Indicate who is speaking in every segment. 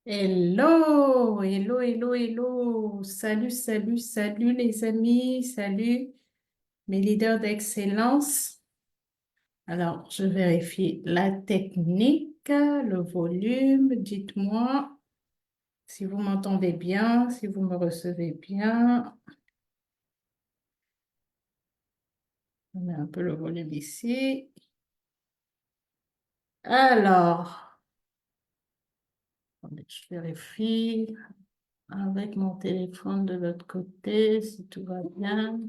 Speaker 1: Hello, hello, hello, hello. Salut, salut, salut les amis, salut mes leaders d'excellence. Alors, je vérifie la technique, le volume. Dites-moi si vous m'entendez bien, si vous me recevez bien. On met un peu le volume ici. Alors, attendez, je vérifie avec mon téléphone de l'autre côté si tout va bien.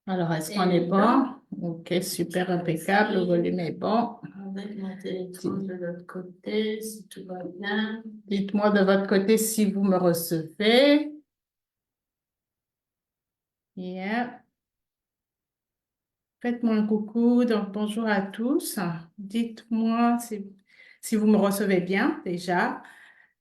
Speaker 1: Alors, est-ce qu'on est bon? Ok, super impeccable. Le volume est bon. Avec mon téléphone de l'autre côté, si tout va bien. Dites-moi de votre côté si vous me recevez. Yeah. Faites-moi un coucou. Donc, bonjour à tous. Dites-moi si vous me recevez bien déjà.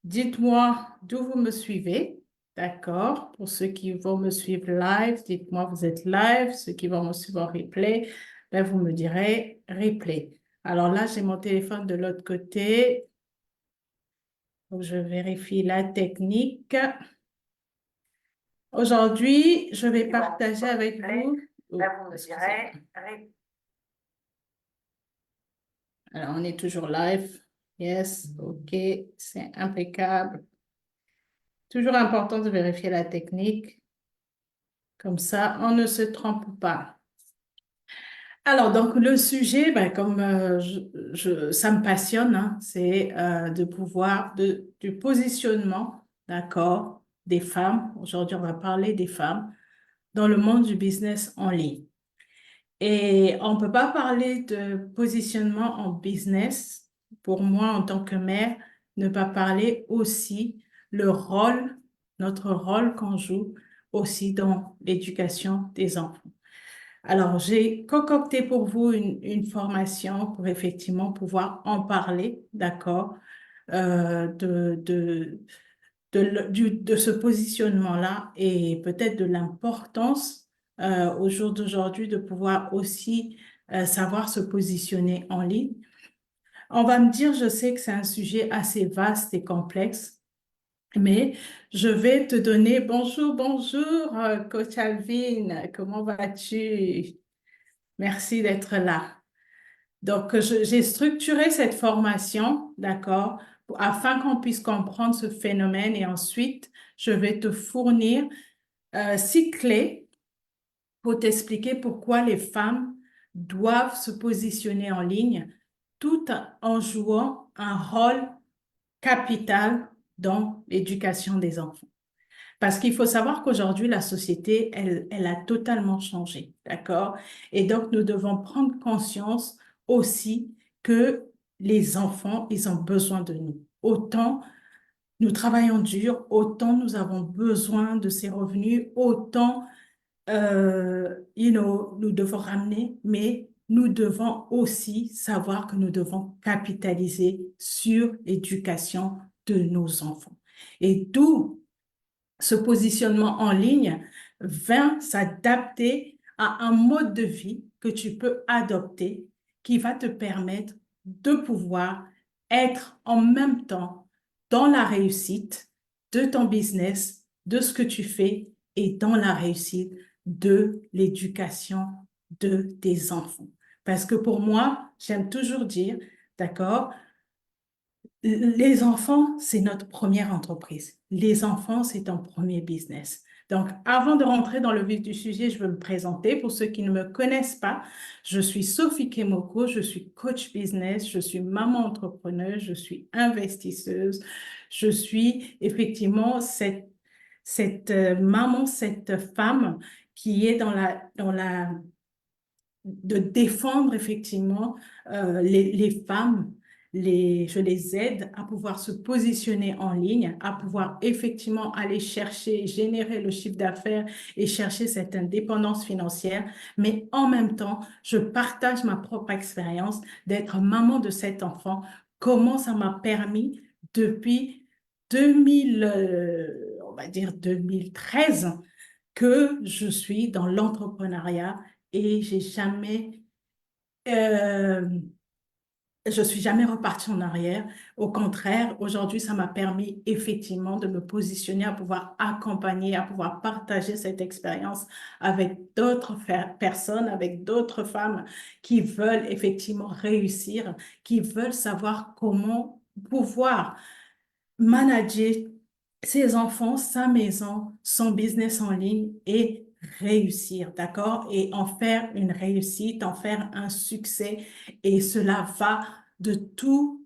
Speaker 1: Dites-moi d'où vous me suivez. D'accord? Pour ceux qui vont me suivre live, dites-moi vous êtes live. Ceux qui vont me suivre en replay, ben, vous me direz replay. Alors là, j'ai mon téléphone de l'autre côté. Donc, je vérifie la technique. Aujourd'hui, je vais partager avec vous. Oh,
Speaker 2: Là, vous me
Speaker 1: excusez-moi.
Speaker 2: direz,
Speaker 1: Alors, on est toujours live. Yes, OK, c'est impeccable. Toujours important de vérifier la technique. Comme ça, on ne se trompe pas. Alors, donc, le sujet, ben, comme ça me passionne, hein, c'est de pouvoir, du positionnement, d'accord, des femmes. Aujourd'hui, on va parler des femmes dans le monde du business en ligne. Et on ne peut pas parler de positionnement en business, pour moi, en tant que mère, ne pas parler aussi le rôle, notre rôle qu'on joue aussi dans l'éducation des enfants. Alors, j'ai concocté pour vous une formation pour effectivement pouvoir en parler, d'accord, de ce positionnement-là et peut-être de l'importance au jour d'aujourd'hui de pouvoir aussi savoir se positionner en ligne. On va me dire, je sais que c'est un sujet assez vaste et complexe, mais je vais te donner bonjour, bonjour, Coach Alvin, comment vas-tu? Merci d'être là. Donc, j'ai structuré cette formation, d'accord, afin qu'on puisse comprendre ce phénomène et ensuite, je vais te fournir 6 clés pour t'expliquer pourquoi les femmes doivent se positionner en ligne tout en jouant un rôle capital dans l'éducation des enfants. Parce qu'il faut savoir qu'aujourd'hui, la société, elle a totalement changé, d'accord? Et donc, nous devons prendre conscience aussi que les enfants, ils ont besoin de nous. Autant nous travaillons dur, autant nous avons besoin de ces revenus, autant, nous devons ramener, mais nous devons aussi savoir que nous devons capitaliser sur l'éducation de nos enfants. Et d'où ce positionnement en ligne vint s'adapter à un mode de vie que tu peux adopter qui va te permettre de pouvoir être en même temps dans la réussite de ton business, de ce que tu fais et dans la réussite de l'éducation de tes enfants. Parce que pour moi, j'aime toujours dire, d'accord, les enfants, c'est notre première entreprise. Les enfants, c'est ton premier business. Donc, avant de rentrer dans le vif du sujet, je veux me présenter. Pour ceux qui ne me connaissent pas, je suis Sophie Kemoko, je suis coach business, je suis maman entrepreneuse, je suis investisseuse, je suis effectivement cette maman, cette femme qui est de défendre effectivement les femmes, je les aide à pouvoir se positionner en ligne, à pouvoir effectivement aller chercher, générer le chiffre d'affaires et chercher cette indépendance financière. Mais en même temps, je partage ma propre expérience d'être maman de 7 enfants, comment ça m'a permis depuis 2000, on va dire 2013, que je suis dans l'entrepreneuriat et j'ai jamais euh, je suis jamais repartie en arrière. Au contraire, aujourd'hui, ça m'a permis effectivement de me positionner, à pouvoir accompagner, à pouvoir partager cette expérience avec d'autres personnes, avec d'autres femmes qui veulent effectivement réussir, qui veulent savoir comment pouvoir manager ses enfants, sa maison, son business en ligne et réussir, d'accord? Et en faire une réussite, en faire un succès. Et cela va de tous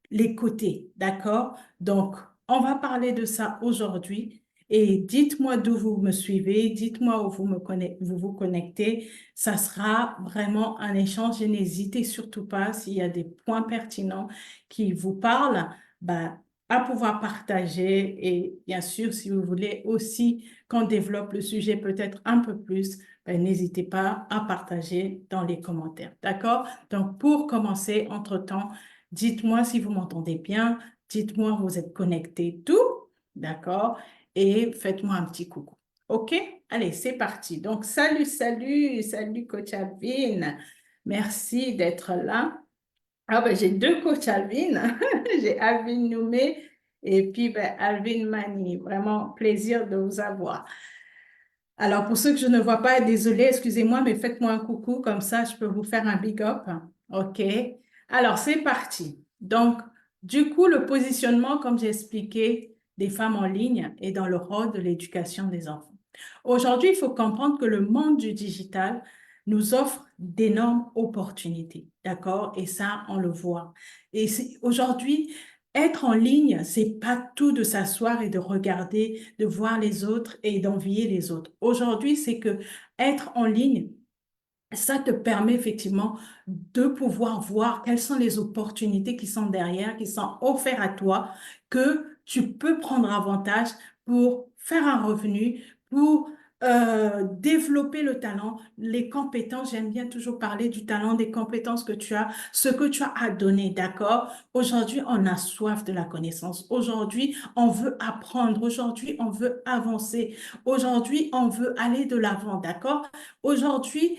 Speaker 1: les côtés, d'accord? Donc, on va parler de ça aujourd'hui. Et dites-moi d'où vous me suivez, dites-moi où vous vous connectez. Ça sera vraiment un échange et n'hésitez surtout pas s'il y a des points pertinents qui vous parlent. Ben, à pouvoir partager et bien sûr, si vous voulez aussi qu'on développe le sujet peut-être un peu plus, ben, n'hésitez pas à partager dans les commentaires. D'accord? Donc, pour commencer, entre-temps, dites-moi si vous m'entendez bien, dites-moi vous êtes connecté tout, d'accord? Et faites-moi un petit coucou. OK? Allez, c'est parti. Donc, salut, salut, salut, coach Alvin. Merci d'être là. Ah ben, j'ai deux coachs Alvin. J'ai Alvin Noumé et puis ben, Alvin Mani. Vraiment plaisir de vous avoir. Alors, pour ceux que je ne vois pas, désolé, excusez-moi, mais faites-moi un coucou, comme ça je peux vous faire un big up. OK? Alors, c'est parti. Donc, du coup, le positionnement, comme j'ai expliqué, des femmes en ligne et dans le rôle de l'éducation des enfants. Aujourd'hui, il faut comprendre que le monde du digital nous offre d'énormes opportunités, d'accord? Et ça, on le voit. Et aujourd'hui, être en ligne, c'est pas tout de s'asseoir et de regarder, de voir les autres et d'envier les autres. Aujourd'hui, c'est que être en ligne, ça te permet effectivement de pouvoir voir quelles sont les opportunités qui sont derrière, qui sont offertes à toi, que tu peux prendre avantage pour faire un revenu, pour développer le talent, les compétences. J'aime bien toujours parler du talent, des compétences que tu as, ce que tu as à donner, d'accord? Aujourd'hui, on a soif de la connaissance. Aujourd'hui, on veut apprendre. Aujourd'hui, on veut avancer. Aujourd'hui, on veut aller de l'avant, d'accord? Aujourd'hui,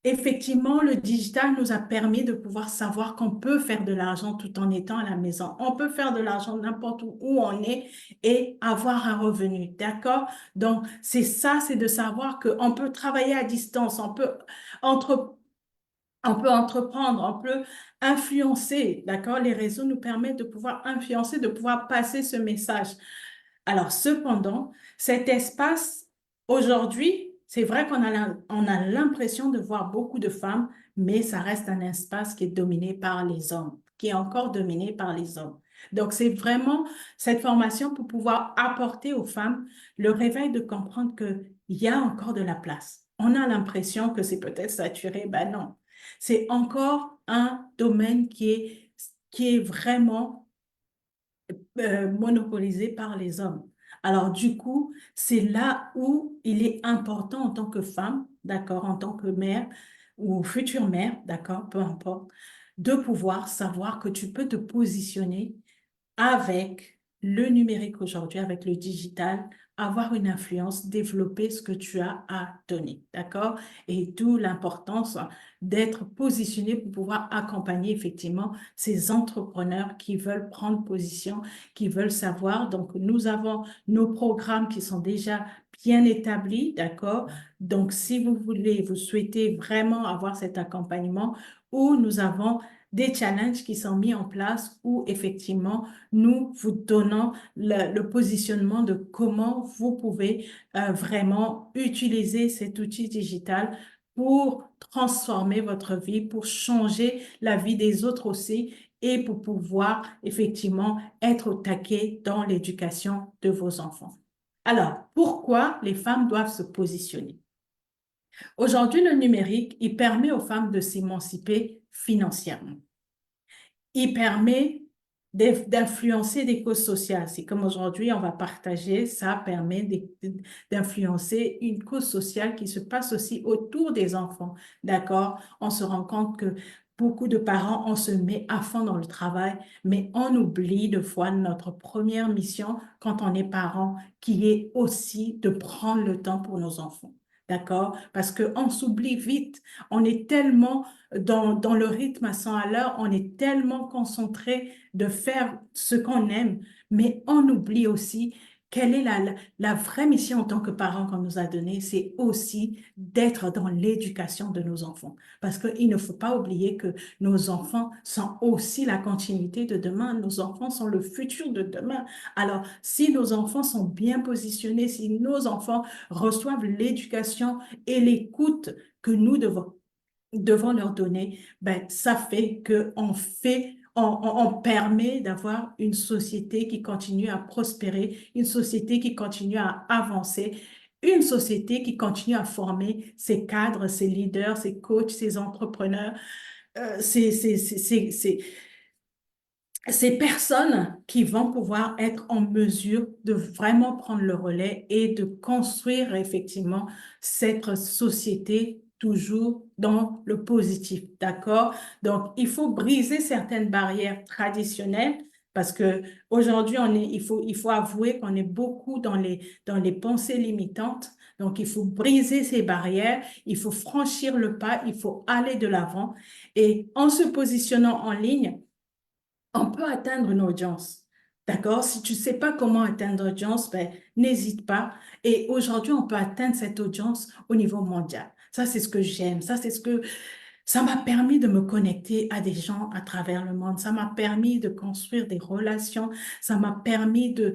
Speaker 1: effectivement, le digital nous a permis de pouvoir savoir qu'on peut faire de l'argent tout en étant à la maison. On peut faire de l'argent n'importe où on est et avoir un revenu, d'accord? Donc, c'est ça, c'est de savoir qu'on peut travailler à distance, entre, on peut entreprendre, on peut influencer, d'accord? Les réseaux nous permettent de pouvoir influencer, de pouvoir passer ce message. Alors, cependant, cet espace, aujourd'hui, c'est vrai on a l'impression de voir beaucoup de femmes, mais ça reste un espace qui est dominé par les hommes, qui est encore dominé par les hommes. Donc, c'est vraiment cette formation pour pouvoir apporter aux femmes le réveil de comprendre qu'il y a encore de la place. On a l'impression que c'est peut-être saturé. Ben non, c'est encore un domaine qui est vraiment monopolisé par les hommes. Alors, du coup, c'est là où il est important en tant que femme, d'accord, en tant que mère ou future mère, d'accord, peu importe, de pouvoir savoir que tu peux te positionner avec le numérique aujourd'hui, avec le digital, avoir une influence, développer ce que tu as à donner, d'accord? Et d'où l'importance d'être positionné pour pouvoir accompagner effectivement ces entrepreneurs qui veulent prendre position, qui veulent savoir. Donc, nous avons nos programmes qui sont déjà bien établis, d'accord? Donc, si vous voulez, vous souhaitez vraiment avoir cet accompagnement, où nous avons des challenges qui sont mis en place où effectivement nous vous donnons le positionnement de comment vous pouvez vraiment utiliser cet outil digital pour transformer votre vie, pour changer la vie des autres aussi et pour pouvoir effectivement être au taquet dans l'éducation de vos enfants. Alors, pourquoi les femmes doivent se positionner? Aujourd'hui, le numérique, il permet aux femmes de s'émanciper financièrement. Il permet d'influencer des causes sociales. C'est comme aujourd'hui, on va partager, ça permet d'influencer une cause sociale qui se passe aussi autour des enfants. D'accord? On se rend compte que beaucoup de parents, on se met à fond dans le travail, mais on oublie de fois notre première mission quand on est parent, qui est aussi de prendre le temps pour nos enfants. d'accord? Parce qu'on s'oublie vite. On est tellement dans le rythme à 100 à l'heure, on est tellement concentré de faire ce qu'on aime, mais on oublie aussi quelle est la vraie mission en tant que parent qu'on nous a donnée, c'est aussi d'être dans l'éducation de nos enfants. Parce qu'il ne faut pas oublier que nos enfants sont aussi la continuité de demain. Nos enfants sont le futur de demain. Alors, si nos enfants sont bien positionnés, si nos enfants reçoivent l'éducation et l'écoute que nous devons leur donner, ben, ça fait on permet d'avoir une société qui continue à prospérer, une société qui continue à avancer, une société qui continue à former ses cadres, ses leaders, ses coachs, ses entrepreneurs, euh, ces, ces, ces, ces, ces- ces personnes qui vont pouvoir être en mesure de vraiment prendre le relais et de construire effectivement cette société toujours dans le positif, d'accord? Donc, il faut briser certaines barrières traditionnelles parce que aujourd'hui, il faut avouer qu'on est beaucoup dans les pensées limitantes. Donc, il faut briser ces barrières, il faut franchir le pas, il faut aller de l'avant. Et en se positionnant en ligne, on peut atteindre une audience. D'accord? Si tu ne sais pas comment atteindre l'audience, ben, n'hésite pas. Et aujourd'hui, on peut atteindre cette audience au niveau mondial. Ça, c'est ce que j'aime. Ça m'a permis de me connecter à des gens à travers le monde. Ça m'a permis de construire des relations. Ça m'a permis de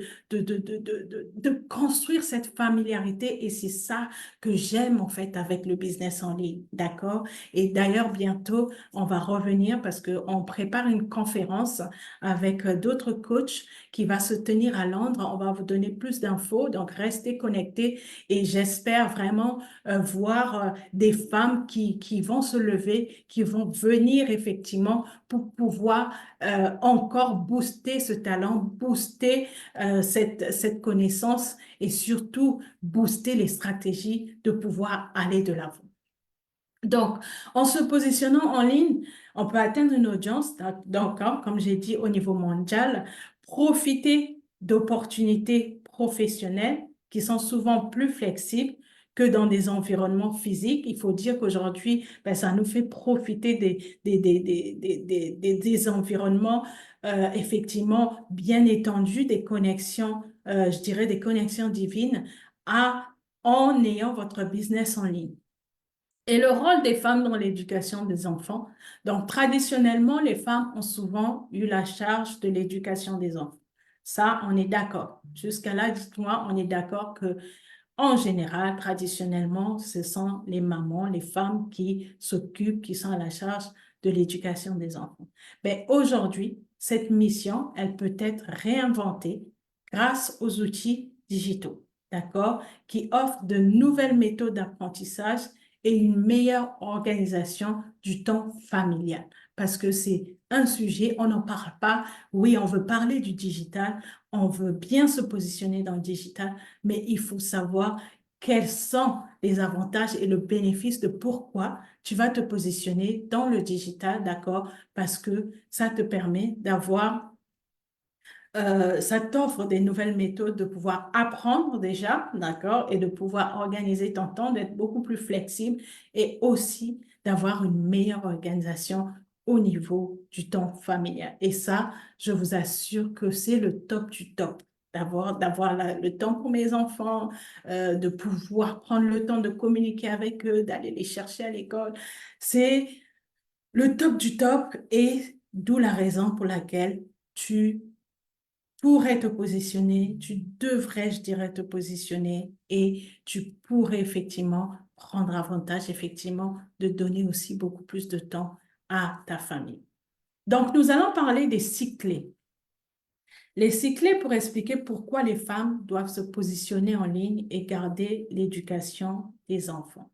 Speaker 1: construire cette familiarité. Et c'est ça que j'aime en fait avec le business en ligne. D'accord? Et d'ailleurs, bientôt, on va revenir parce qu'on prépare une conférence avec d'autres coachs qui va se tenir à Londres. On va vous donner plus d'infos. Donc, restez connectés et j'espère vraiment voir des femmes qui vont se lever, qui vont venir effectivement pour pouvoir encore booster ce talent, booster cette connaissance et surtout booster les stratégies de pouvoir aller de l'avant. Donc, en se positionnant en ligne, on peut atteindre une audience, donc, hein, comme j'ai dit, au niveau mondial, profiter d'opportunités professionnelles qui sont souvent plus flexibles que dans des environnements physiques. Il faut dire qu'aujourd'hui, ben, ça nous fait profiter des environnements effectivement bien étendus, des connexions, je dirais des connexions divines à, en ayant votre business en ligne. Et le rôle des femmes dans l'éducation des enfants. Donc, traditionnellement, les femmes ont souvent eu la charge de l'éducation des enfants. Ça, on est d'accord. Jusqu'à là, dites-moi, on est d'accord que, en général, traditionnellement, ce sont les mamans, les femmes qui s'occupent, qui sont à la charge de l'éducation des enfants. Mais aujourd'hui, cette mission, elle peut être réinventée grâce aux outils digitaux, d'accord, qui offrent de nouvelles méthodes d'apprentissage et une meilleure organisation du temps familial. Parce que c'est un sujet, on n'en parle pas. Oui, on veut parler du digital, on veut bien se positionner dans le digital, mais il faut savoir quels sont les avantages et le bénéfice de pourquoi tu vas te positionner dans le digital, d'accord? Parce que ça te permet d'avoir ça t'offre des nouvelles méthodes de pouvoir apprendre déjà, d'accord, et de pouvoir organiser ton temps, d'être beaucoup plus flexible et aussi d'avoir une meilleure organisation au niveau du temps familial. Et ça, je vous assure que c'est le top du top. D'avoir le temps pour mes enfants, de pouvoir prendre le temps de communiquer avec eux, d'aller les chercher à l'école. C'est le top du top et d'où la raison pour laquelle tu pourrais te positionner, tu devrais, je dirais, te positionner et tu pourrais effectivement prendre avantage, effectivement, de donner aussi beaucoup plus de temps à ta famille. Donc, nous allons parler des cycles. Les cycles pour expliquer pourquoi les femmes doivent se positionner en ligne et garder l'éducation des enfants.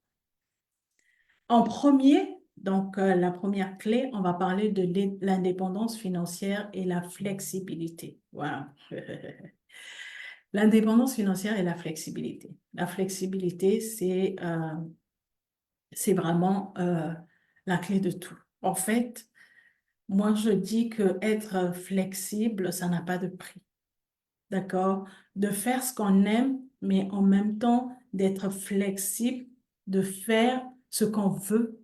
Speaker 1: En premier, donc la première clé, on va parler de l'indépendance financière et la flexibilité. Voilà. L'indépendance financière et la flexibilité. La flexibilité, c'est vraiment la clé de tout. En fait, moi, je dis que être flexible, ça n'a pas de prix. D'accord? De faire ce qu'on aime, mais en même temps d'être flexible de faire ce qu'on veut,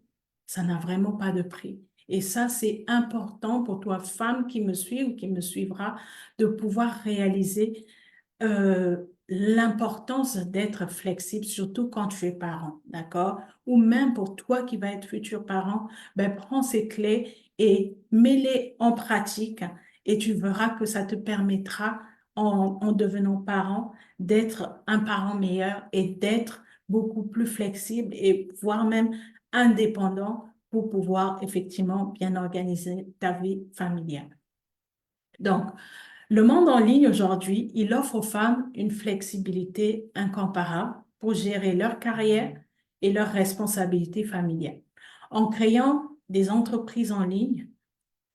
Speaker 1: ça n'a vraiment pas de prix. Et ça, c'est important pour toi, femme qui me suit ou qui me suivra, de pouvoir réaliser l'importance d'être flexible, surtout quand tu es parent, d'accord? Ou même pour toi qui vas être futur parent, ben, prends ces clés et mets-les en pratique et tu verras que ça te permettra, en devenant parent, d'être un parent meilleur et d'être beaucoup plus flexible et voire même indépendant pour pouvoir effectivement bien organiser ta vie familiale. Donc, le monde en ligne aujourd'hui, il offre aux femmes une flexibilité incomparable pour gérer leur carrière et leurs responsabilités familiales. En créant des entreprises en ligne,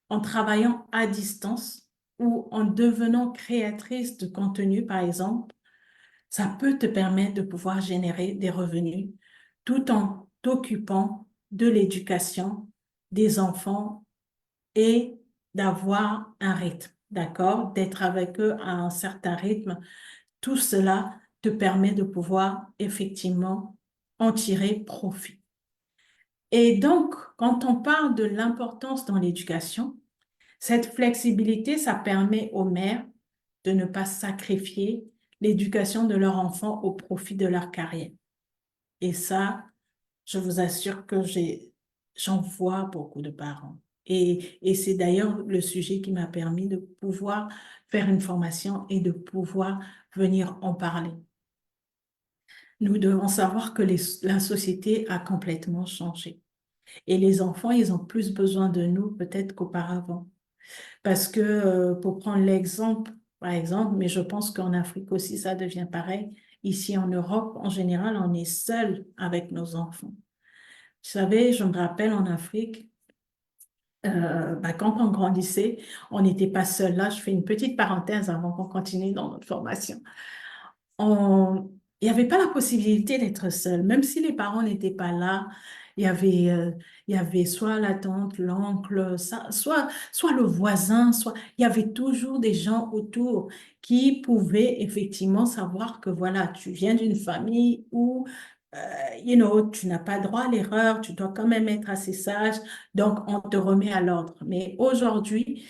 Speaker 1: en travaillant à distance ou en devenant créatrice de contenu, par exemple, ça peut te permettre de pouvoir générer des revenus tout en t'occupant de l'éducation des enfants et d'avoir un rythme, d'accord? D'être avec eux à un certain rythme. Tout cela te permet de pouvoir effectivement en tirer profit. Et donc, quand on parle de l'importance dans l'éducation, cette flexibilité, ça permet aux mères de ne pas sacrifier l'éducation de leur enfant au profit de leur carrière. Et ça, je vous assure que j'en vois beaucoup de parents. Et c'est d'ailleurs le sujet qui m'a permis de pouvoir faire une formation et de pouvoir venir en parler. Nous devons savoir que la société a complètement changé. Et les enfants, ils ont plus besoin de nous peut-être qu'auparavant. Parce que, pour prendre l'exemple, par exemple, mais je pense qu'en Afrique aussi, ça devient pareil. Ici en Europe, en général, on est seul avec nos enfants. Vous savez, je me rappelle en Afrique, quand on grandissait, on n'était pas seul. Là, je fais une petite parenthèse avant qu'on continue dans notre formation. Il n'y avait pas la possibilité d'être seul. Même si les parents n'étaient pas là, il y avait, euh, il y avait soit la tante, l'oncle, soit le voisin, il y avait toujours des gens autour qui pouvaient effectivement savoir que voilà, tu viens d'une famille où, tu n'as pas droit à l'erreur, tu dois quand même être assez sage, donc on te remet à l'ordre. Mais aujourd'hui,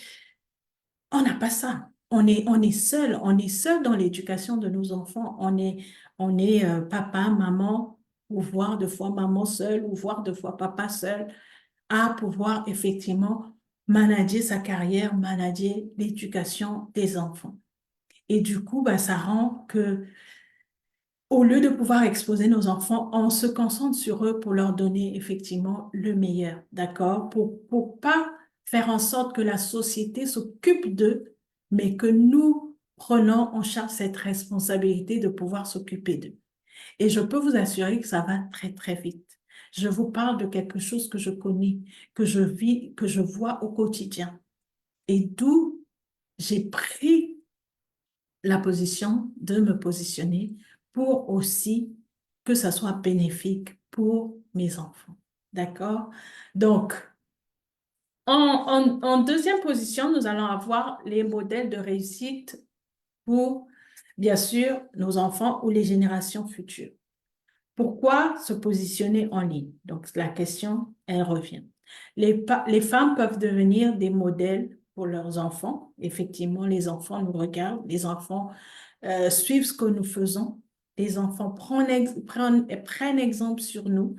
Speaker 1: on n'a pas ça. On est seul dans l'éducation de nos enfants. On est papa, maman, ou voire deux fois maman seule, ou voire deux fois papa seul, à pouvoir effectivement manager sa carrière, manager l'éducation des enfants. Et du coup, bah, ça rend que, au lieu de pouvoir exposer nos enfants, on se concentre sur eux pour leur donner effectivement le meilleur, d'accord? Pour pas faire en sorte que la société s'occupe d'eux, mais que nous prenons en charge cette responsabilité de pouvoir s'occuper d'eux. Et je peux vous assurer que ça va très, très vite. Je vous parle de quelque chose que je connais, que je vis, que je vois au quotidien. Et d'où j'ai pris la position de me positionner pour aussi que ça soit bénéfique pour mes enfants. D'accord? Donc, en deuxième position, nous allons avoir les modèles de réussite pour, bien sûr, nos enfants ou les générations futures. Pourquoi se positionner en ligne? Donc, la question, elle revient. Les femmes peuvent devenir des modèles pour leurs enfants. Effectivement, les enfants nous regardent, les enfants suivent ce que nous faisons. Les enfants prennent exemple sur nous.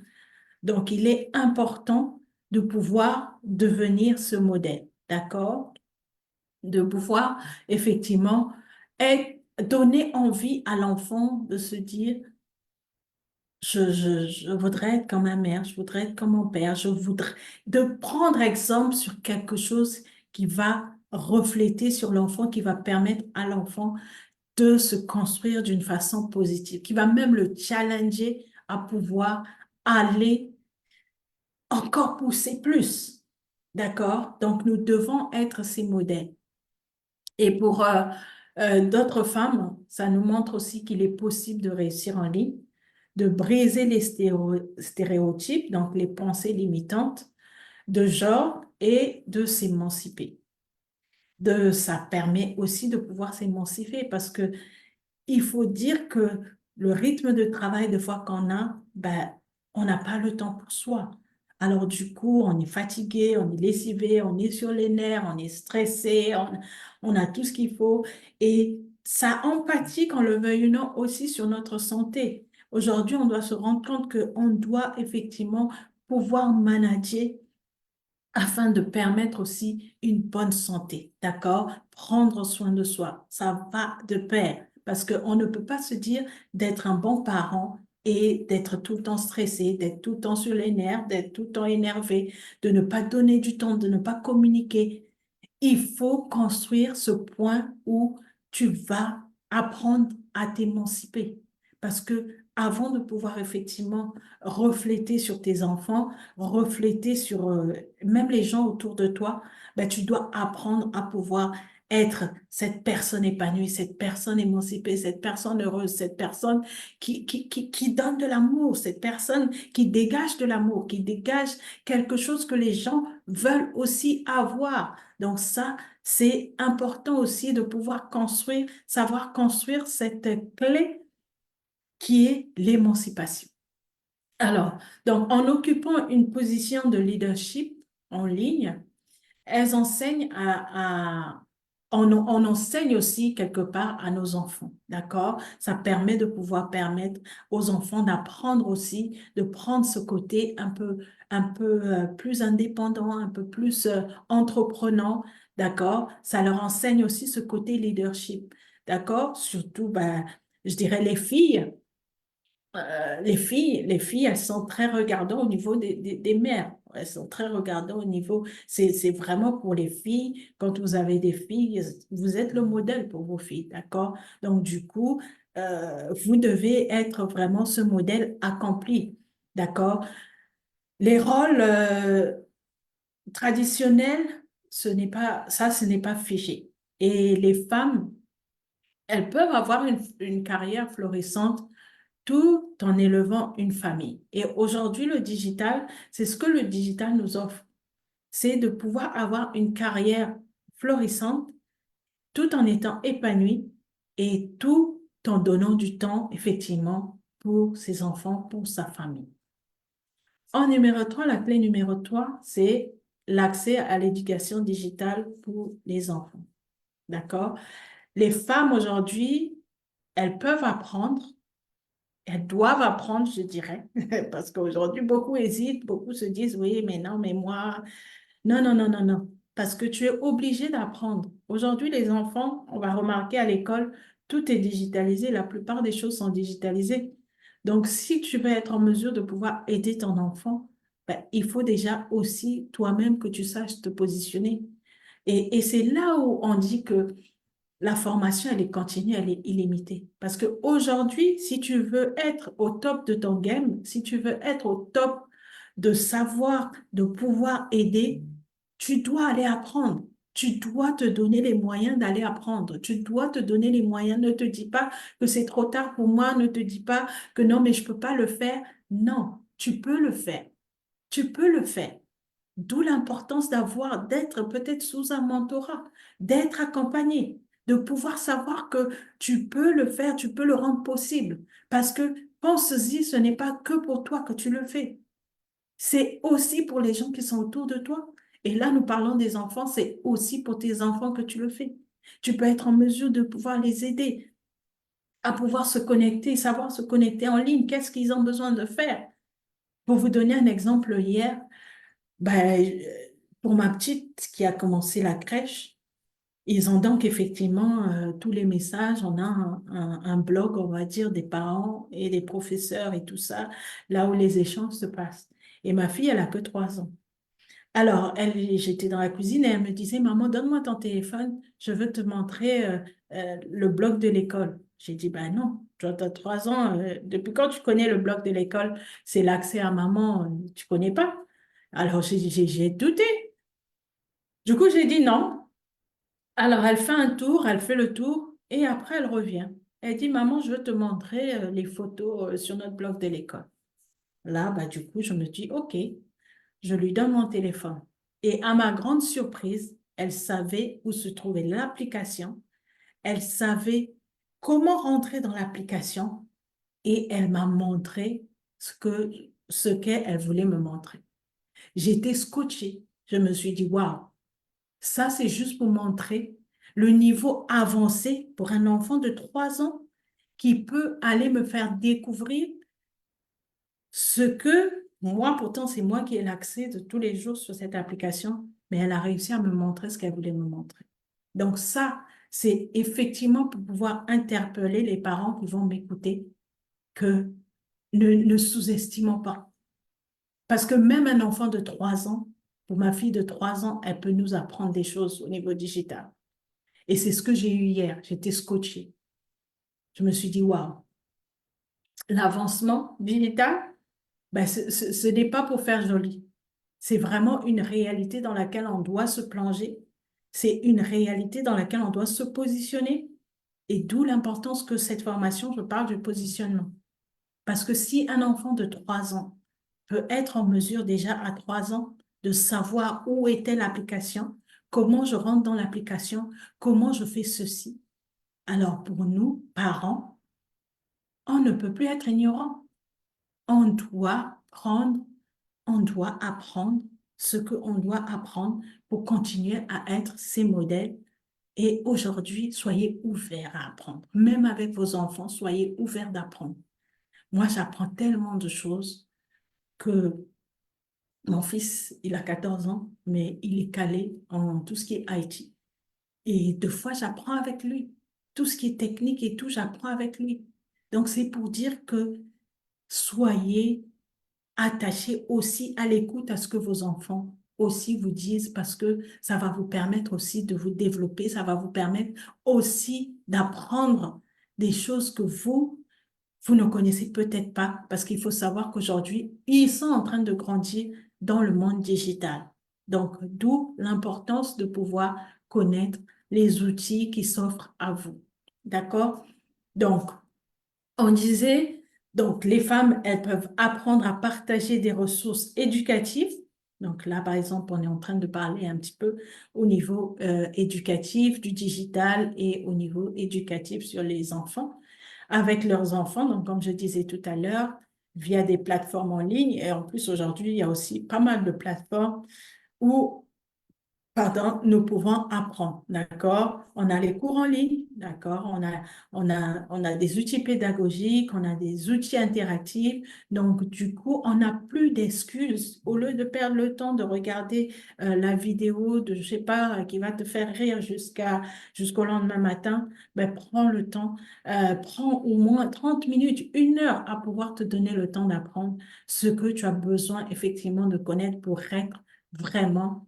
Speaker 1: Donc, il est important de pouvoir devenir ce modèle, d'accord? De pouvoir effectivement donner envie à l'enfant de se dire, je voudrais être comme ma mère, je voudrais être comme mon père, je voudrais de prendre exemple sur quelque chose qui va refléter sur l'enfant, qui va permettre à l'enfant de se construire d'une façon positive, qui va même le challenger à pouvoir aller encore pousser plus. D'accord? Donc, nous devons être ces modèles. Et pour d'autres femmes, ça nous montre aussi qu'il est possible de réussir en ligne, de briser les stéréotypes, donc les pensées limitantes de genre et de s'émanciper. Ça permet aussi de pouvoir s'émanciper parce que il faut dire que le rythme de travail de fois qu'on a, ben, on n'a pas le temps pour soi. Alors du coup, on est fatigué, on est lessivé, on est sur les nerfs, on est stressé, on a tout ce qu'il faut. Et ça empathie, qu'on le veuille ou non, aussi sur notre santé. Aujourd'hui, on doit se rendre compte qu'on doit effectivement pouvoir manager afin de permettre aussi une bonne santé, d'accord? Prendre soin de soi, ça va de pair, parce qu'on ne peut pas se dire d'être un bon parent et d'être tout le temps stressé, d'être tout le temps sur les nerfs, d'être tout le temps énervé, de ne pas donner du temps, de ne pas communiquer. Il faut construire ce point où tu vas apprendre à t'émanciper. Parce que avant de pouvoir effectivement refléter sur tes enfants, refléter sur même les gens autour de toi, ben, tu dois apprendre à pouvoir être cette personne épanouie, cette personne émancipée, cette personne heureuse, cette personne qui donne de l'amour, cette personne qui dégage de l'amour, qui dégage quelque chose que les gens veulent aussi avoir. Donc ça, c'est important aussi de pouvoir construire, savoir construire cette clé qui est l'émancipation. Alors, donc, en occupant une position de leadership en ligne, elles enseignent on enseigne aussi quelque part à nos enfants, d'accord? Ça permet de pouvoir permettre aux enfants d'apprendre aussi, de prendre ce côté un peu plus indépendant, un peu plus entreprenant, d'accord? Ça leur enseigne aussi ce côté leadership, d'accord? Surtout, ben, je dirais les filles, elles sont très regardantes au niveau des mères. Elles sont très regardantes au niveau, c'est vraiment pour les filles. Quand vous avez des filles, vous êtes le modèle pour vos filles, d'accord? Donc, du coup, vous devez être vraiment ce modèle accompli, d'accord? Les rôles traditionnels, ce n'est pas figé. Et les femmes, elles peuvent avoir une carrière florissante tout en élevant une famille. Et aujourd'hui, le digital, c'est ce que le digital nous offre, c'est de pouvoir avoir une carrière florissante tout en étant épanoui et tout en donnant du temps, effectivement, pour ses enfants, pour sa famille. En numéro 3, la clé numéro 3, c'est l'accès à l'éducation digitale pour les enfants. D'accord? Les femmes aujourd'hui, elles peuvent apprendre. Elles doivent apprendre, je dirais, parce qu'aujourd'hui, beaucoup hésitent, beaucoup se disent, oui, mais non, mais moi, non, non, non, non, non, parce que tu es obligé d'apprendre. Aujourd'hui, les enfants, on va remarquer à l'école, tout est digitalisé, la plupart des choses sont digitalisées. Donc, si tu veux être en mesure de pouvoir aider ton enfant, ben, il faut déjà aussi toi-même que tu saches te positionner. Et c'est là où on dit que la formation, elle est continue, elle est illimitée. Parce qu'aujourd'hui, si tu veux être au top de ton game, si tu veux être au top de savoir, de pouvoir aider, tu dois aller apprendre. Tu dois te donner les moyens d'aller apprendre. Tu dois te donner les moyens. Ne te dis pas que c'est trop tard pour moi. Ne te dis pas que non, mais je ne peux pas le faire. Non, tu peux le faire. Tu peux le faire. D'où l'importance d'être peut-être sous un mentorat, d'être accompagné, de pouvoir savoir que tu peux le faire, tu peux le rendre possible. Parce que pense-y, ce n'est pas que pour toi que tu le fais. C'est aussi pour les gens qui sont autour de toi. Et là, nous parlons des enfants, c'est aussi pour tes enfants que tu le fais. Tu peux être en mesure de pouvoir les aider à pouvoir se connecter, savoir se connecter en ligne. Qu'est-ce qu'ils ont besoin de faire? Pour vous donner un exemple, hier, ben, pour ma petite qui a commencé la crèche, ils ont donc effectivement tous les messages. On a un blog, on va dire, des parents et des professeurs et tout ça, là où les échanges se passent. Et ma fille, elle a que 3 ans. Alors, j'étais dans la cuisine et elle me disait, Maman, donne-moi ton téléphone, je veux te montrer le blog de l'école. J'ai dit, ben non, tu as 3 ans, depuis quand tu connais le blog de l'école? C'est l'accès à maman, tu connais pas? Alors, j'ai douté. Du coup, j'ai dit non. Alors, elle fait un tour, elle fait le tour et après, elle revient. Elle dit, Maman, je veux te montrer les photos sur notre blog de l'école. Là, bah, du coup, je me dis, OK, je lui donne mon téléphone. Et à ma grande surprise, elle savait où se trouvait l'application, elle savait comment rentrer dans l'application et elle m'a montré ce que ce qu'elle voulait me montrer. J'étais scotchée. Je me suis dit, waouh, ça c'est juste pour montrer le niveau avancé pour un enfant de 3 ans qui peut aller me faire découvrir ce que moi, pourtant, c'est moi qui ai l'accès de tous les jours sur cette application, mais elle a réussi à me montrer ce qu'elle voulait me montrer. Donc ça, c'est effectivement pour pouvoir interpeller les parents qui vont m'écouter que ne sous-estimons pas. Parce que même un enfant de 3 ans, pour ma fille de 3 ans, elle peut nous apprendre des choses au niveau digital. Et c'est ce que j'ai eu hier. J'étais scotchée. Je me suis dit, waouh, l'avancement digital, ben, ce n'est pas pour faire joli. C'est vraiment une réalité dans laquelle on doit se plonger. C'est une réalité dans laquelle on doit se positionner. Et d'où l'importance que cette formation, je parle du positionnement. Parce que si un enfant de 3 ans peut être en mesure déjà à 3 ans de savoir où était l'application, comment je rentre dans l'application, comment je fais ceci, alors pour nous, parents, on ne peut plus être ignorant. On doit prendre, on doit apprendre ce qu'on doit apprendre pour continuer à être ces modèles. Et aujourd'hui, soyez ouverts à apprendre. Même avec vos enfants, soyez ouverts d'apprendre. Moi, j'apprends tellement de choses que mon fils, il a 14 ans, mais il est calé en tout ce qui est IT. Et deux fois, j'apprends avec lui. Tout ce qui est technique et tout, j'apprends avec lui. Donc, c'est pour dire que soyez attachés aussi à l'écoute à ce que vos enfants aussi vous disent parce que ça va vous permettre aussi de vous développer, ça va vous permettre aussi d'apprendre des choses que vous ne connaissez peut-être pas parce qu'il faut savoir qu'aujourd'hui, ils sont en train de grandir dans le monde digital. Donc, d'où l'importance de pouvoir connaître les outils qui s'offrent à vous. D'accord? Donc, on disait, donc les femmes, elles peuvent apprendre à partager des ressources éducatives. Donc là, par exemple, on est en train de parler un petit peu au niveau éducatif, du digital et au niveau éducatif sur les enfants, avec leurs enfants. Donc, comme je disais tout à l'heure, via des plateformes en ligne. Et en plus, aujourd'hui, il y a aussi pas mal de plateformes où pardon, nous pouvons apprendre, d'accord? On a les cours en ligne, d'accord? On a des outils pédagogiques, on a des outils interactifs. Donc, du coup, on n'a plus d'excuses. Au lieu de perdre le temps de regarder la vidéo de, je sais pas, qui va te faire rire jusqu'au lendemain matin, ben, prends le temps, prends au moins 30 minutes, 1 heure à pouvoir te donner le temps d'apprendre ce que tu as besoin effectivement de connaître pour être vraiment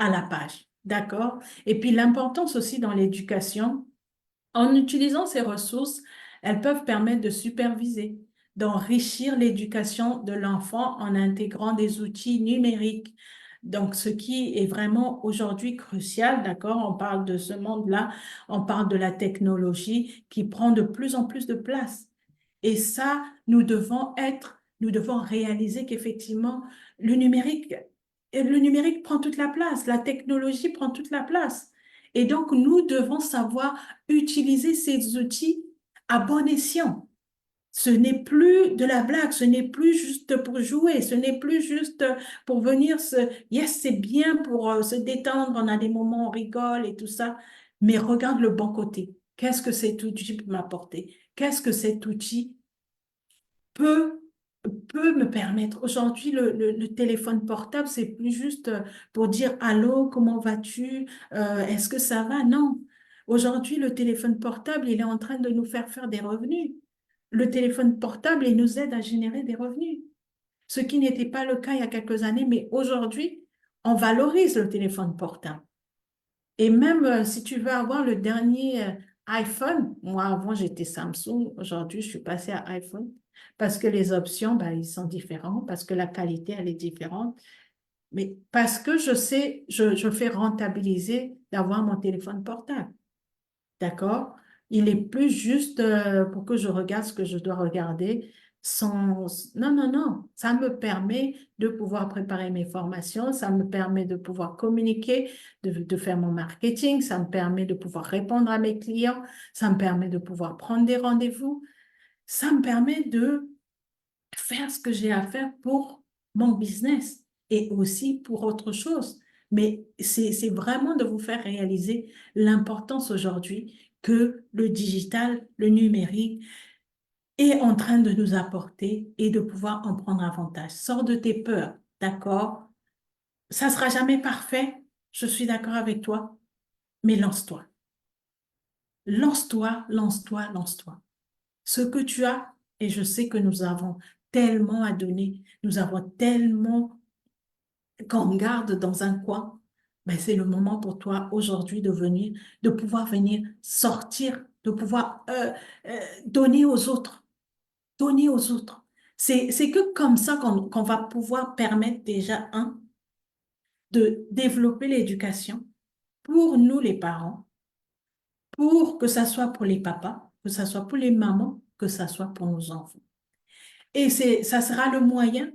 Speaker 1: à la page. D'accord? Et puis l'importance aussi dans l'éducation, en utilisant ces ressources, elles peuvent permettre de superviser, d'enrichir l'éducation de l'enfant en intégrant des outils numériques. Donc, ce qui est vraiment aujourd'hui crucial, d'accord? On parle de ce monde-là, on parle de la technologie qui prend de plus en plus de place. Et ça, nous devons réaliser qu'effectivement, le numérique, le numérique prend toute la place, la technologie prend toute la place. Et donc, nous devons savoir utiliser ces outils à bon escient. Ce n'est plus de la blague, ce n'est plus juste pour jouer, ce n'est plus juste pour venir Yes, c'est bien pour se détendre, on a des moments, on rigole et tout ça, mais regarde le bon côté. Qu'est-ce que cet outil peut m'apporter? Qu'est-ce que cet outil peut, peut me permettre. Aujourd'hui, le téléphone portable, c'est plus juste pour dire allô, comment vas-tu, est-ce que ça va? Non. Aujourd'hui, le téléphone portable, il est en train de nous faire des revenus. Le téléphone portable, il nous aide à générer des revenus. Ce qui n'était pas le cas il y a quelques années, mais aujourd'hui, on valorise le téléphone portable. Et même si tu veux avoir le dernier iPhone, moi avant j'étais Samsung, aujourd'hui je suis passée à iPhone parce que les options, ben, ils sont différents, parce que la qualité, elle est différente, mais parce que je sais, je fais rentabiliser d'avoir mon téléphone portable. D'accord? Il est plus juste pour que je regarde ce que je dois regarder sans... Non, non, non. Ça me permet de pouvoir préparer mes formations, ça me permet de pouvoir communiquer, de faire mon marketing, ça me permet de pouvoir répondre à mes clients, ça me permet de pouvoir prendre des rendez-vous, ça me permet faire ce que j'ai à faire pour mon business et aussi pour autre chose. Mais c'est vraiment de vous faire réaliser l'importance aujourd'hui que le digital, le numérique est en train de nous apporter et de pouvoir en prendre avantage. Sors de tes peurs, d'accord? Ça sera jamais parfait, je suis d'accord avec toi, mais lance-toi. Lance-toi, lance-toi, lance-toi. Ce que tu as, et je sais que nous avons tellement à donner, nous avons tellement qu'on garde dans un coin, ben c'est le moment pour toi aujourd'hui de venir, de pouvoir venir sortir, de pouvoir donner aux autres, donner aux autres. C'est que comme ça qu'on va pouvoir permettre déjà, un, de développer l'éducation pour nous les parents, pour que ça soit pour les papas, que ça soit pour les mamans, que ça soit pour nos enfants. Et ça sera le moyen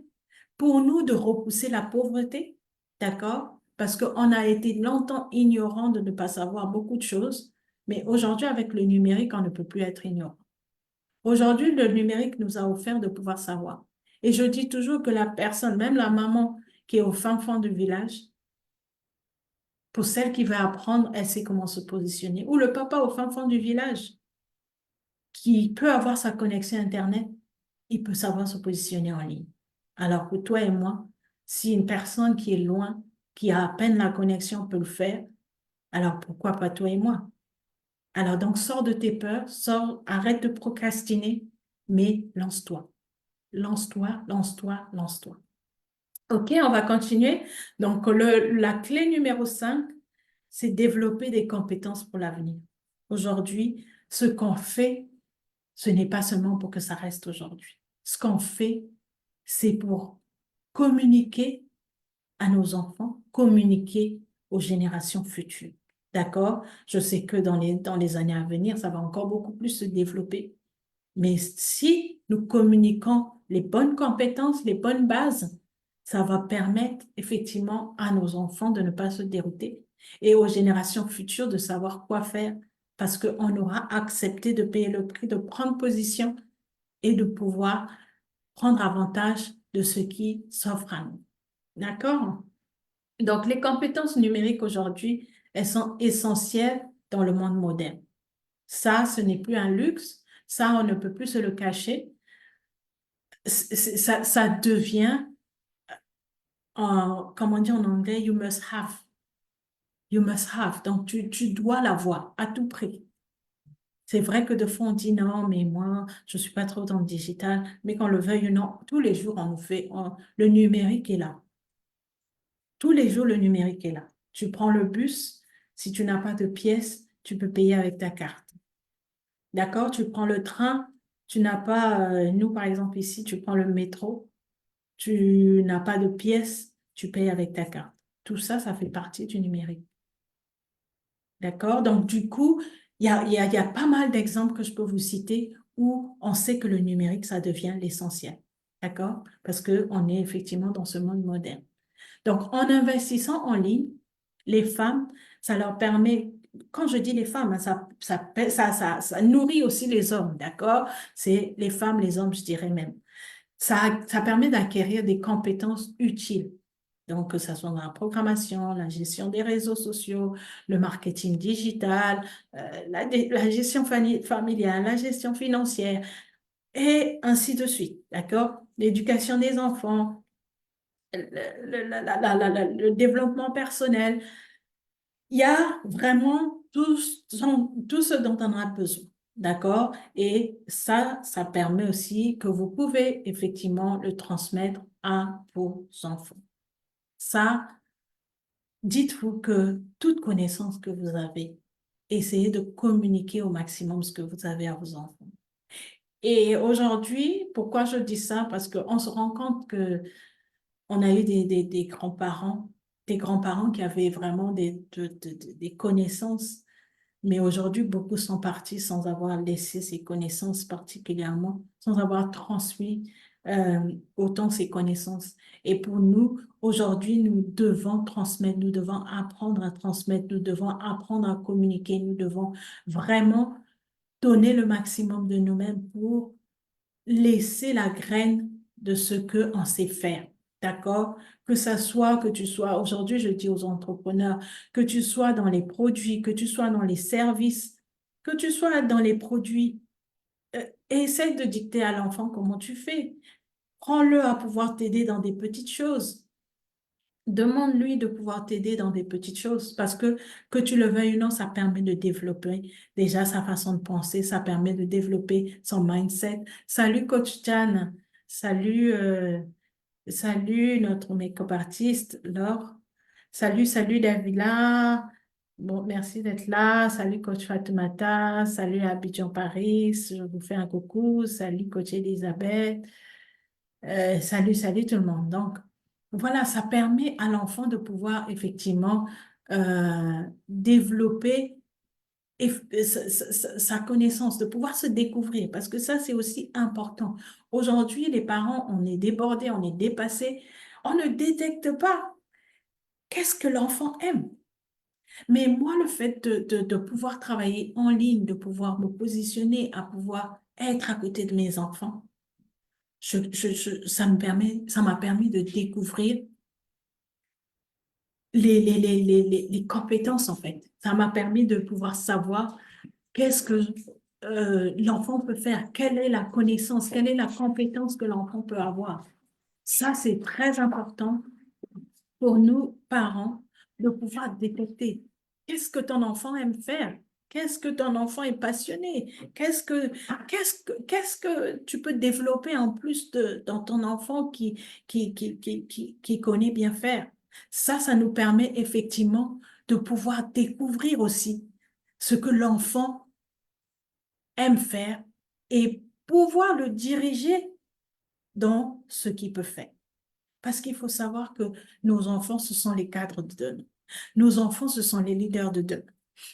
Speaker 1: pour nous de repousser la pauvreté, d'accord? Parce qu'on a été longtemps ignorant de ne pas savoir beaucoup de choses, mais aujourd'hui, avec le numérique, on ne peut plus être ignorant. Aujourd'hui, le numérique nous a offert de pouvoir savoir. Et je dis toujours que la personne, même la maman qui est au fin fond du village, pour celle qui va apprendre, elle sait comment se positionner. Ou le papa au fin fond du village, qui peut avoir sa connexion Internet, il peut savoir se positionner en ligne. Alors que toi et moi, si une personne qui est loin, qui a à peine la connexion peut le faire, alors pourquoi pas toi et moi? Alors donc, sors de tes peurs, sors, arrête de procrastiner, mais lance-toi. Lance-toi, lance-toi, lance-toi. OK, on va continuer. Donc, la clé numéro 5, c'est développer des compétences pour l'avenir. Aujourd'hui, ce qu'on fait, ce n'est pas seulement pour que ça reste aujourd'hui. Ce qu'on fait, c'est pour communiquer à nos enfants, communiquer aux générations futures. D'accord? Je sais que dans les années à venir, ça va encore beaucoup plus se développer. Mais si nous communiquons les bonnes compétences, les bonnes bases, ça va permettre effectivement à nos enfants de ne pas se dérouter et aux générations futures de savoir quoi faire parce qu'on aura accepté de payer le prix, de prendre position et de pouvoir prendre avantage de ce qui s'offre à nous. D'accord? Donc, les compétences numériques aujourd'hui, elles sont essentielles dans le monde moderne. Ça, ce n'est plus un luxe. Ça, on ne peut plus se le cacher. Ça devient, comme on dit en anglais, you must have. You must have. Donc, tu dois l'avoir à tout prix. C'est vrai que de fois, on dit non, mais moi, je ne suis pas trop dans le digital. Mais qu'on le veuille ou non, tous les jours, on nous fait, le numérique est là. Tous les jours, le numérique est là. Tu prends le bus, si tu n'as pas de pièces, tu peux payer avec ta carte. D'accord? Tu prends le train, tu n'as pas, nous par exemple ici, tu prends le métro, tu n'as pas de pièces, tu payes avec ta carte. Tout ça, ça fait partie du numérique. D'accord? Donc du coup, il y a pas mal d'exemples que je peux vous citer où on sait que le numérique, ça devient l'essentiel. D'accord? Parce qu'on est effectivement dans ce monde moderne. Donc, en investissant en ligne, les femmes, ça leur permet, quand je dis les femmes, hein, ça nourrit aussi les hommes, d'accord? C'est les femmes, les hommes, je dirais même. Ça permet d'acquérir des compétences utiles. Donc, que ce soit dans la programmation, la gestion des réseaux sociaux, le marketing digital, la gestion familiale, la gestion financière, et ainsi de suite, d'accord? L'éducation des enfants, le développement personnel. Il y a vraiment tout ce dont on a besoin. D'accord? Et ça permet aussi que vous pouvez effectivement le transmettre à vos enfants. Ça, dites-vous que toute connaissance que vous avez, essayez de communiquer au maximum ce que vous avez à vos enfants. Et aujourd'hui, pourquoi je dis ça? Parce qu'on se rend compte que on a eu des grands-parents qui avaient vraiment des connaissances, mais aujourd'hui, beaucoup sont partis sans avoir laissé ces connaissances particulièrement, sans avoir transmis autant ces connaissances. Et pour nous, aujourd'hui, nous devons transmettre, nous devons apprendre à transmettre, nous devons apprendre à communiquer, nous devons vraiment donner le maximum de nous-mêmes pour laisser la graine de ce qu'on sait faire. D'accord? Que ça soit, que tu sois, aujourd'hui, je dis aux entrepreneurs, que tu sois dans les produits, que tu sois dans les services, que tu sois dans les produits, essaie de dicter à l'enfant comment tu fais. Prends-le à pouvoir t'aider dans des petites choses. Demande-lui de pouvoir t'aider dans des petites choses parce que tu le veuilles ou non, ça permet de développer déjà sa façon de penser, ça permet de développer son mindset. Salut Coach Jan, salut, salut notre make-up artiste Laure, salut Davila, bon, merci d'être là, salut Coach Fatoumata, salut Abidjan Paris, je vous fais un coucou, salut Coach Elisabeth. Salut tout le monde. Donc, voilà, ça permet à l'enfant de pouvoir effectivement développer sa connaissance, de pouvoir se découvrir, parce que ça, c'est aussi important. Aujourd'hui, les parents, on est débordés, on est dépassés, on ne détecte pas qu'est-ce que l'enfant aime. Mais moi, le fait de pouvoir travailler en ligne, de pouvoir me positionner, à pouvoir être à côté de mes enfants, ça m'a permis de découvrir les compétences, en fait. Ça m'a permis de pouvoir savoir qu'est-ce que l'enfant peut faire, quelle est la connaissance, quelle est la compétence que l'enfant peut avoir. Ça, c'est très important pour nous, parents, de pouvoir détecter qu'est-ce que ton enfant aime faire, qu'est-ce que ton enfant est passionné, qu'est-ce que tu peux développer en plus dans ton enfant qui connaît bien faire. Ça nous permet effectivement de pouvoir découvrir aussi ce que l'enfant aime faire et pouvoir le diriger dans ce qu'il peut faire. Parce qu'il faut savoir que nos enfants, ce sont les cadres de demain. Nos enfants, ce sont les leaders de demain.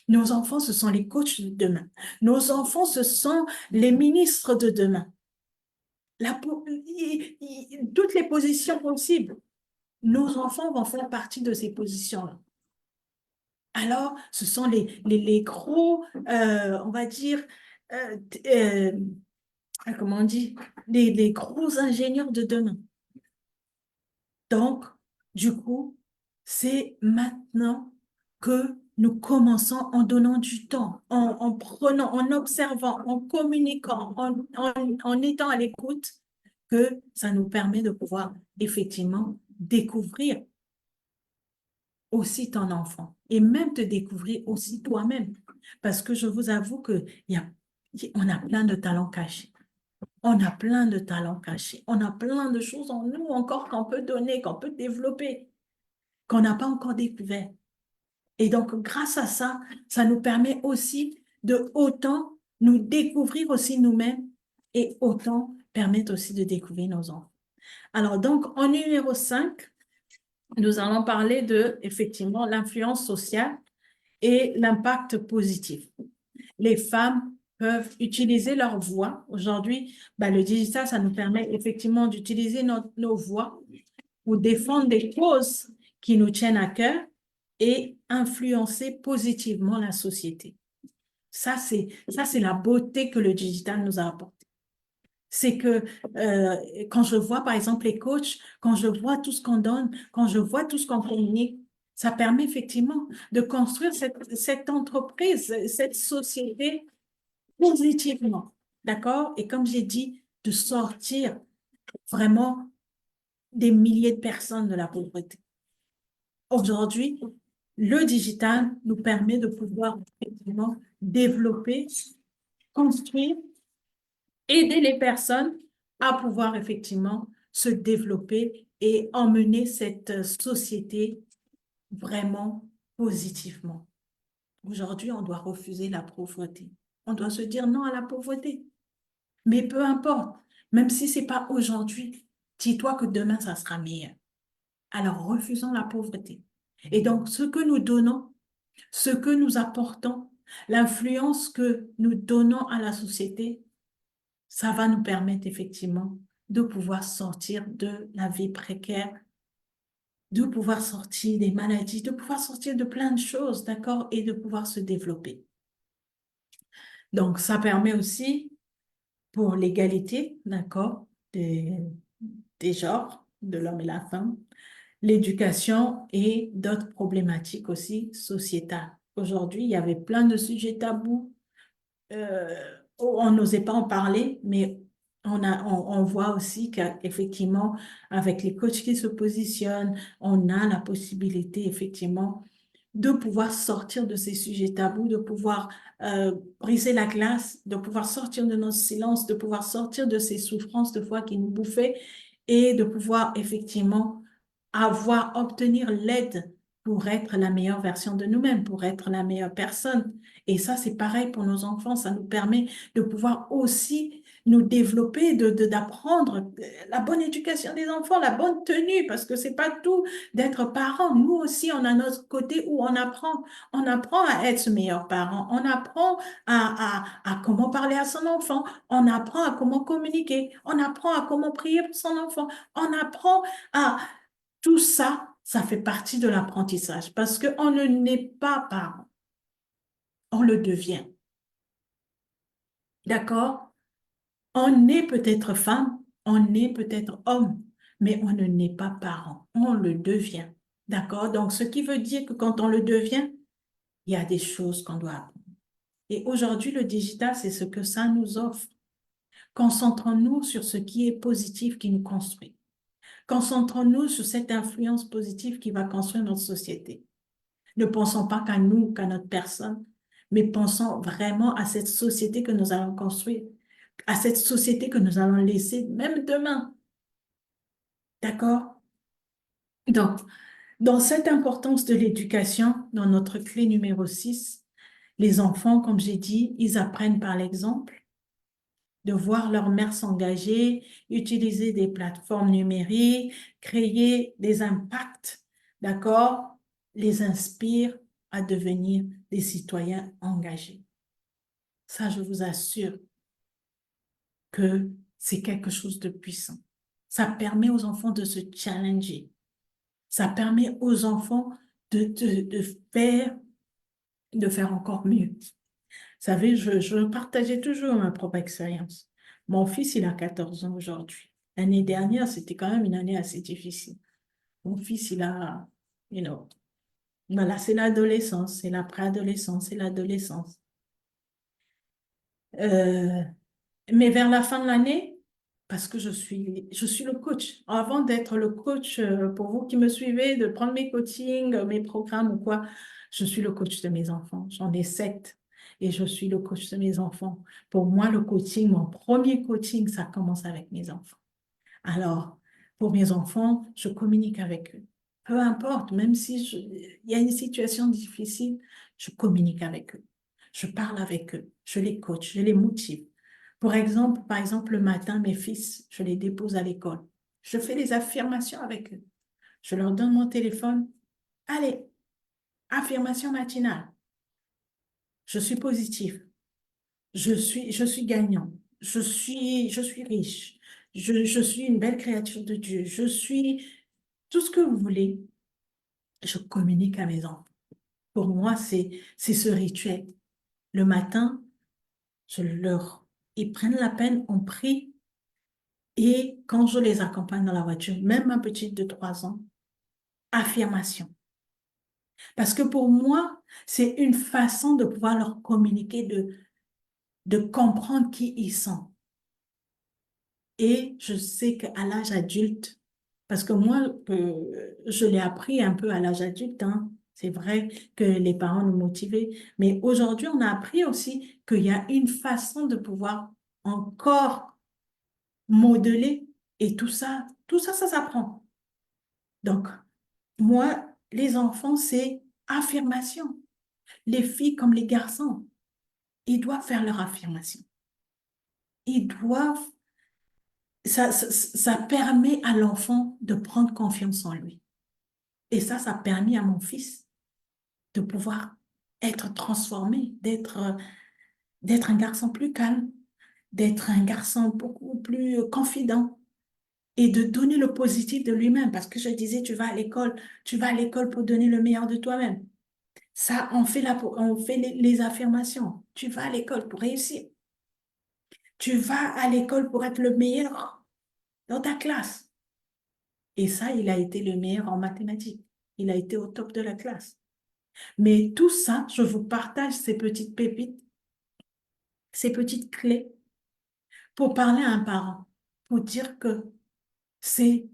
Speaker 1: Nos enfants, ce sont les coachs de demain. Nos enfants, ce sont les ministres de demain. Toutes les positions possibles, nos enfants vont faire partie de ces positions-là. Alors, ce sont les gros, on va dire, comment on dit, les gros ingénieurs de demain. Donc, du coup, c'est maintenant que nous commençons en donnant du temps, en prenant, en observant, en communiquant, en étant à l'écoute, que ça nous permet de pouvoir effectivement découvrir aussi ton enfant et même te découvrir aussi toi-même. Parce que je vous avoue on a plein de talents cachés. On a plein de talents cachés. On a plein de choses en nous encore qu'on peut donner, qu'on peut développer, qu'on n'a pas encore découvert. Et donc, grâce à ça, ça nous permet aussi de autant nous découvrir aussi nous-mêmes et autant permettre aussi de découvrir nos enfants. Alors, donc, en numéro 5, nous allons parler de, effectivement, l'influence sociale et l'impact positif. Les femmes peuvent utiliser leur voix. Aujourd'hui, le digital, ça nous permet effectivement d'utiliser nos voix pour défendre des causes qui nous tiennent à cœur et influencer positivement la société. Ça, c'est la beauté que le digital nous a apporté. C'est que quand je vois, par exemple, les coachs, quand je vois tout ce qu'on donne, quand je vois tout ce qu'on communique, ça permet effectivement de construire cette entreprise, cette société positivement. D'accord? Et comme j'ai dit, de sortir vraiment des milliers de personnes de la pauvreté. Aujourd'hui, le digital nous permet de pouvoir effectivement développer, construire, aider les personnes à pouvoir effectivement se développer et emmener cette société vraiment positivement. Aujourd'hui, on doit refuser la pauvreté. On doit se dire non à la pauvreté. Mais peu importe, même si ce n'est pas aujourd'hui, dis-toi que demain, ça sera meilleur. Alors, refusons la pauvreté. Et donc, ce que nous donnons, ce que nous apportons, l'influence que nous donnons à la société, ça va nous permettre effectivement de pouvoir sortir de la vie précaire, de pouvoir sortir des maladies, de pouvoir sortir de plein de choses, d'accord, et de pouvoir se développer. Donc, ça permet aussi pour l'égalité, d'accord, des genres, de l'homme et la femme, l'éducation et d'autres problématiques aussi sociétales. Aujourd'hui, il y avait plein de sujets tabous. On n'osait pas en parler, mais on voit aussi qu'effectivement, avec les coachs qui se positionnent, on a la possibilité, effectivement, de pouvoir sortir de ces sujets tabous, de pouvoir briser la glace, de pouvoir sortir de notre silence, de pouvoir sortir de ces souffrances de foi qui nous bouffaient et de pouvoir effectivement obtenir l'aide pour être la meilleure version de nous-mêmes, pour être la meilleure personne. Et ça, c'est pareil pour nos enfants. Ça nous permet de pouvoir aussi nous développer, d'apprendre la bonne éducation des enfants, la bonne tenue, parce que c'est pas tout d'être parent. Nous aussi, on a notre côté où on apprend. On apprend à être ce meilleur parent. On apprend à comment parler à son enfant. On apprend à comment communiquer. On apprend à comment prier pour son enfant. On apprend à tout ça, ça fait partie de l'apprentissage parce qu'on ne naît pas parent, on le devient. D'accord? On est peut-être femme, on est peut-être homme, mais on ne naît pas parent, on le devient. D'accord? Donc, ce qui veut dire que quand on le devient, il y a des choses qu'on doit apprendre. Et aujourd'hui, le digital, c'est ce que ça nous offre. Concentrons-nous sur ce qui est positif qui nous construit. Concentrons-nous sur cette influence positive qui va construire notre société. Ne pensons pas qu'à nous, qu'à notre personne, mais pensons vraiment à cette société que nous allons construire, à cette société que nous allons laisser même demain. D'accord? Donc, dans cette importance de l'éducation, dans notre clé numéro 6, les enfants, comme j'ai dit, ils apprennent par l'exemple, de voir leur mère s'engager, utiliser des plateformes numériques, créer des impacts, d'accord, les inspire à devenir des citoyens engagés. Ça, je vous assure que c'est quelque chose de puissant. Ça permet aux enfants de se challenger. Ça permet aux enfants de faire encore mieux. Vous savez, je partageais toujours ma propre expérience. Mon fils, il a 14 ans aujourd'hui. L'année dernière, c'était quand même une année assez difficile. Mon fils, il a, voilà, c'est l'adolescence, c'est la préadolescence, c'est l'adolescence. Euh, mais vers la fin de l'année, parce que je suis le coach. Avant d'être le coach, pour vous qui me suivez, de prendre mes coachings, mes programmes ou quoi, je suis le coach de mes enfants. J'en ai 7 et je suis le coach de mes enfants. Pour moi, le coaching, mon premier coaching, ça commence avec mes enfants. Alors, pour mes enfants, je communique avec eux. Peu importe, même si il y a une situation difficile, je communique avec eux. Je parle avec eux, je les coach, je les motive. Par exemple, le matin, mes fils, je les dépose à l'école. Je fais des affirmations avec eux. Je leur donne mon téléphone. Allez, affirmation matinale. Je suis positif. Je suis gagnant. Je suis riche. Je suis une belle créature de Dieu. Je suis tout ce que vous voulez. Je communique à mes enfants. Pour moi, c'est ce rituel. Le matin, ils prennent la peine, on prie. Et quand je les accompagne dans la voiture, même ma petite de 3 ans, affirmation. Parce que pour moi, c'est une façon de pouvoir leur communiquer, de comprendre qui ils sont. Et je sais qu'à l'âge adulte, parce que moi, je l'ai appris un peu à l'âge adulte, hein. C'est vrai que les parents nous motivaient, mais aujourd'hui, on a appris aussi qu'il y a une façon de pouvoir encore modeler et tout ça, ça s'apprend. Donc, moi, les enfants, c'est affirmation. Les filles comme les garçons, ils doivent faire leur affirmation. Ils doivent, ça permet à l'enfant de prendre confiance en lui. Et ça a permis à mon fils de pouvoir être transformé, d'être un garçon plus calme, d'être un garçon beaucoup plus confident et de donner le positif de lui-même. Parce que je disais, tu vas à l'école pour donner le meilleur de toi-même. Ça, on fait les affirmations. Tu vas à l'école pour réussir. Tu vas à l'école pour être le meilleur dans ta classe. Et ça, il a été le meilleur en mathématiques. Il a été au top de la classe. Mais tout ça, je vous partage ces petites pépites, ces petites clés pour parler à un parent, pour dire que c'est,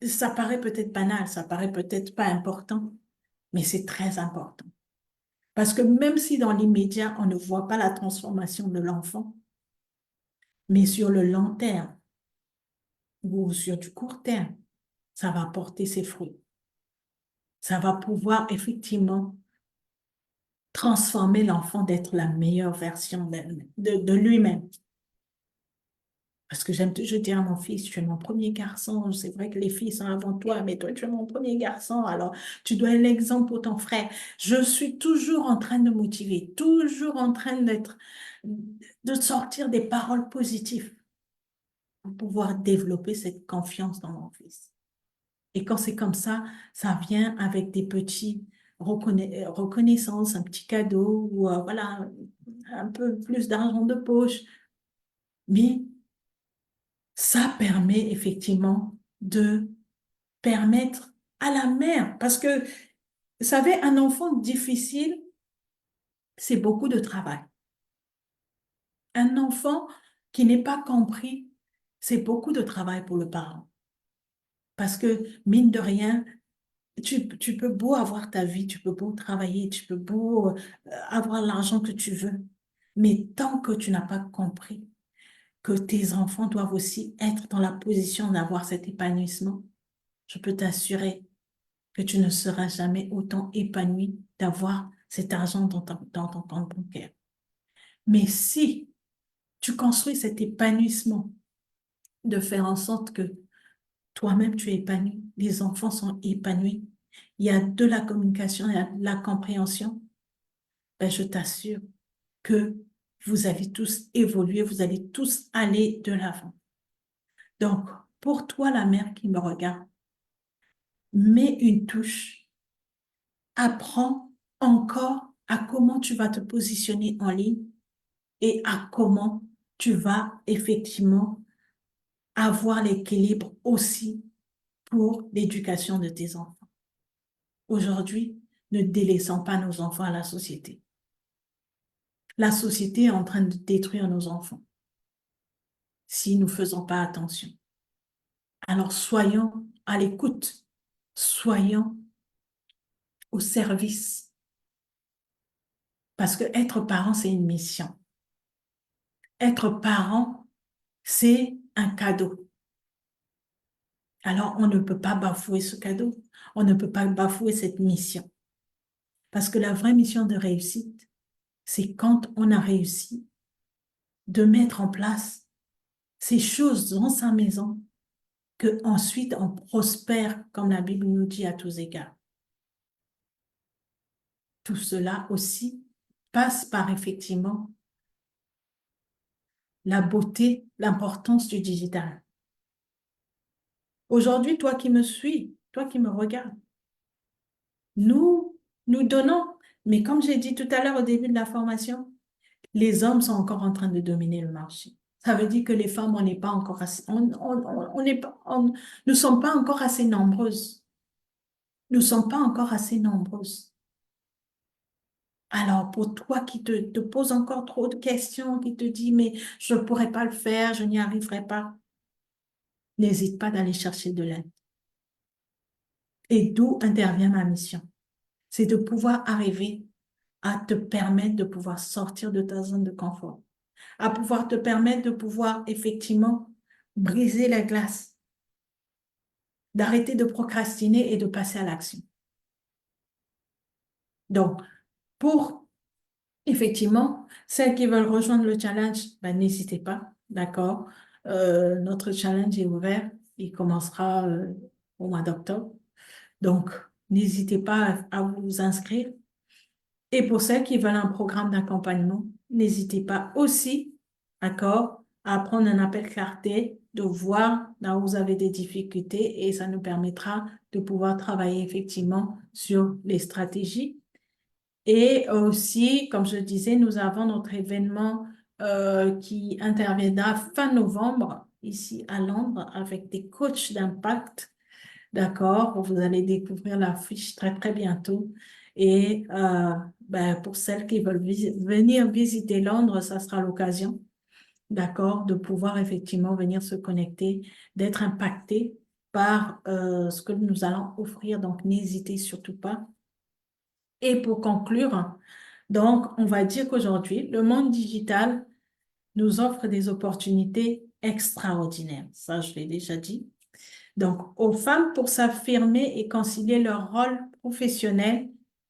Speaker 1: ça paraît peut-être banal, ça paraît peut-être pas important, mais c'est très important. Parce que même si dans l'immédiat, on ne voit pas la transformation de l'enfant, mais sur le long terme ou sur du court terme, ça va porter ses fruits. Ça va pouvoir effectivement transformer l'enfant d'être la meilleure version de lui-même. Parce que j'aime toujours dire à mon fils, tu es mon premier garçon, c'est vrai que les filles sont avant toi, mais toi, tu es mon premier garçon, alors tu dois être l'exemple pour ton frère. Je suis toujours en train de motiver, toujours en train de sortir des paroles positives pour pouvoir développer cette confiance dans mon fils. Et quand c'est comme ça vient avec des petits reconnaissances, un petit cadeau, ou voilà, un peu plus d'argent de poche. Mais ça permet effectivement de permettre à la mère, parce que, vous savez, un enfant difficile, c'est beaucoup de travail. Un enfant qui n'est pas compris, c'est beaucoup de travail pour le parent. Parce que, mine de rien, tu peux beau avoir ta vie, tu peux beau travailler, tu peux beau avoir l'argent que tu veux, mais tant que tu n'as pas compris que tes enfants doivent aussi être dans la position d'avoir cet épanouissement, je peux t'assurer que tu ne seras jamais autant épanoui d'avoir cet argent dans ton compte bancaire. Mais si tu construis cet épanouissement, de faire en sorte que toi-même tu es épanoui, les enfants sont épanouis, il y a de la communication, il y a de la compréhension, ben je t'assure que vous avez tous évolué, vous allez tous aller de l'avant. Donc, pour toi, la mère qui me regarde, mets une touche, apprends encore à comment tu vas te positionner en ligne et à comment tu vas effectivement avoir l'équilibre aussi pour l'éducation de tes enfants. Aujourd'hui, ne délaissons pas nos enfants à la société. La société est en train de détruire nos enfants si nous ne faisons pas attention. Alors soyons à l'écoute, soyons au service, parce que être parent, c'est une mission. Être parent, c'est un cadeau. Alors on ne peut pas bafouer ce cadeau, on ne peut pas bafouer cette mission. Parce que la vraie mission de réussite, c'est quand on a réussi de mettre en place ces choses dans sa maison, que ensuite on prospère, comme la Bible nous dit à tous égards. Tout cela aussi passe par effectivement la beauté, l'importance du digital. Aujourd'hui, toi qui me suis, toi qui me regardes, nous donnons, mais comme j'ai dit tout à l'heure au début de la formation, les hommes sont encore en train de dominer le marché. Ça veut dire que les femmes, on n'est pas encore assez, on n'est pas, ne sommes pas encore assez nombreuses. Nous ne sommes pas encore assez nombreuses. Alors, pour toi qui te pose encore trop de questions, qui te dit, mais je ne pourrais pas le faire, je n'y arriverai pas, n'hésite pas d'aller chercher de l'aide. Et d'où intervient ma mission. C'est de pouvoir arriver à te permettre de pouvoir sortir de ta zone de confort, à pouvoir te permettre de pouvoir effectivement briser la glace, d'arrêter de procrastiner et de passer à l'action. Donc, pour effectivement, celles qui veulent rejoindre le challenge, ben, n'hésitez pas, d'accord? Notre challenge est ouvert, il commencera au mois d'octobre. Donc, n'hésitez pas à vous inscrire. Et pour celles qui veulent un programme d'accompagnement, n'hésitez pas aussi, d'accord, à prendre un appel clarté, de voir là où vous avez des difficultés et ça nous permettra de pouvoir travailler effectivement sur les stratégies. Et aussi, comme je disais, nous avons notre événement qui interviendra fin novembre, ici à Londres avec des coachs d'impact. D'accord, vous allez découvrir la fiche très très bientôt. Et ben, pour celles qui veulent venir visiter Londres, ça sera l'occasion, d'accord, de pouvoir effectivement venir se connecter, d'être impacté par ce que nous allons offrir. Donc, n'hésitez surtout pas. Et pour conclure, donc, on va dire qu'aujourd'hui, le monde digital nous offre des opportunités extraordinaires. Ça, je l'ai déjà dit. Donc, aux femmes pour s'affirmer et concilier leur rôle professionnel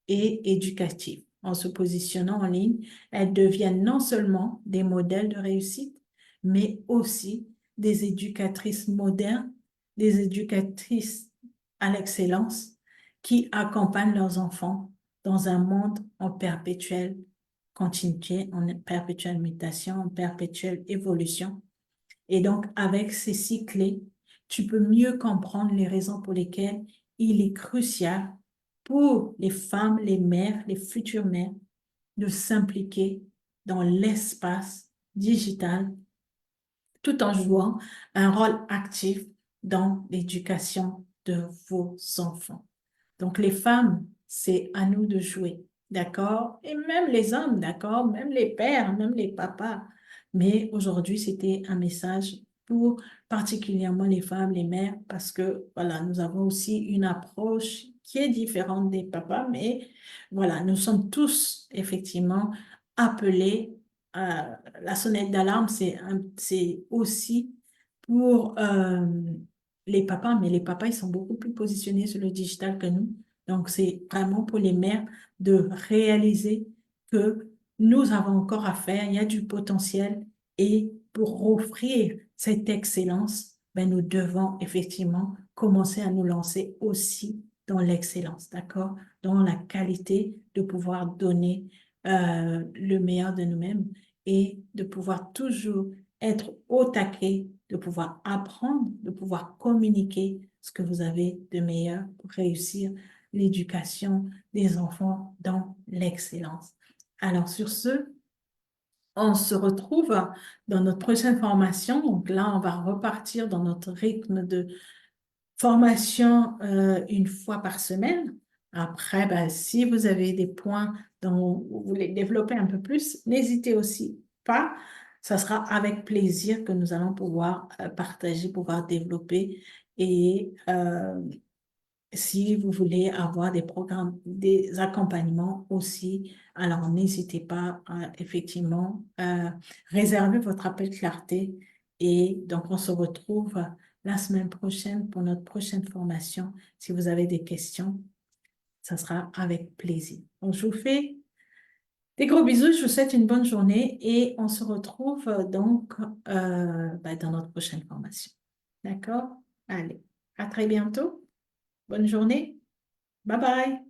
Speaker 1: et éducatif. En se positionnant en ligne, elles deviennent non seulement des modèles de réussite, mais aussi des éducatrices modernes, des éducatrices à l'excellence qui accompagnent leurs enfants dans un monde en perpétuelle continuité, en perpétuelle mutation, en perpétuelle évolution. Et donc, avec ces six clés, tu peux mieux comprendre les raisons pour lesquelles il est crucial pour les femmes, les mères, les futures mères, de s'impliquer dans l'espace digital tout en jouant un rôle actif dans l'éducation de vos enfants. Donc, les femmes, c'est à nous de jouer, d'accord? Et même les hommes, d'accord? Même les pères, même les papas. Mais aujourd'hui, c'était un message pour particulièrement les femmes, les mères, parce que, voilà, nous avons aussi une approche qui est différente des papas, mais voilà, nous sommes tous effectivement appelés. La sonnette d'alarme, c'est aussi pour les papas, mais les papas, ils sont beaucoup plus positionnés sur le digital que nous. Donc, c'est vraiment pour les mères de réaliser que nous avons encore à faire, il y a du potentiel et pour offrir cette excellence, ben, nous devons effectivement commencer à nous lancer aussi dans l'excellence, d'accord? Dans la qualité de pouvoir donner le meilleur de nous-mêmes et de pouvoir toujours être au taquet, de pouvoir apprendre, de pouvoir communiquer ce que vous avez de meilleur pour réussir l'éducation des enfants dans l'excellence. Alors, sur ce, on se retrouve dans notre prochaine formation. Donc là, on va repartir dans notre rythme de formation une fois par semaine. Après, ben, si vous avez des points dont vous voulez développer un peu plus, n'hésitez aussi pas. Ça sera avec plaisir que nous allons pouvoir partager, pouvoir développer et si vous voulez avoir des programmes, des accompagnements aussi, alors n'hésitez pas à effectivement réserver votre appel clarté. Et donc, on se retrouve la semaine prochaine pour notre prochaine formation. Si vous avez des questions, ça sera avec plaisir. Donc, je vous fais des gros bisous, je vous souhaite une bonne journée et on se retrouve donc dans notre prochaine formation. D'accord? Allez, à très bientôt. Bonne journée. Bye bye.